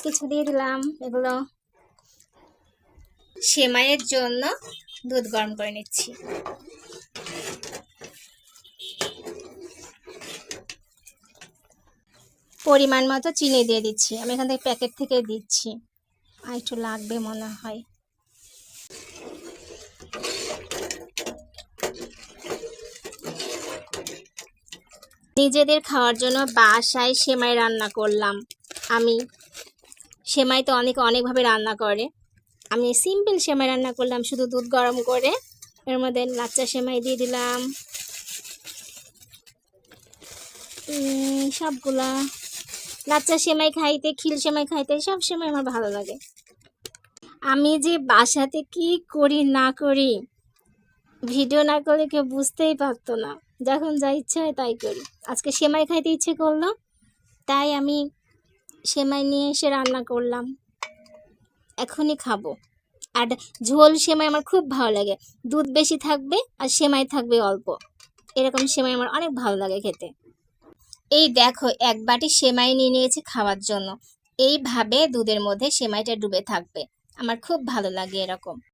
কিছু দিয়ে দিলাম। এগুলো সেমাইয়ের জন্য দুধ গরম করে নিচ্ছি। পরিমাণ মতো চিনি দিয়ে দিচ্ছি। আমি এখান থেকে প্যাকেট থেকে দিচ্ছি, আর একটু লাগবে মনে হয়। নিজেদের খাওয়ার জন্য বাসায় সেমাই রান্না করলাম। আমি সেমাই তো অনেকভাবে রান্না করে, আমি সিম্পল সেমাই রান্না করলাম, শুধু দুধ গরম করে এর মধ্যে লাচ্চা সেমাই দিয়ে দিলাম। সবগুলা লাচ্চা সেমাই খাইতে, খিল সেমাই খাইতে সব সেমাই আমার ভালো লাগে। আমি যে বাসাতে কি করি না করি, ভিডিও না করলে কেউ বুঝতেই পারতো না। যখন যা ইচ্ছে হয় তাই করি। আজকে সেমাই খাইতে ইচ্ছে করলো, তাই আমি সেমাই নিয়ে এসে রান্না করলাম, এখনই খাবো। আর ঝোল সেমাই আমার খুব ভালো লাগে, দুধ বেশি থাকবে আর সেমাই থাকবে অল্প, এরকম সেমাই আমার অনেক ভালো লাগে খেতে। এই দেখো, এক বাটি সেমাই নিয়ে নিয়েছি খাওয়ার জন্য। এইভাবে দুধের মধ্যে সেমাইটা ডুবে থাকবে, আমার খুব ভালো লাগে এরকম।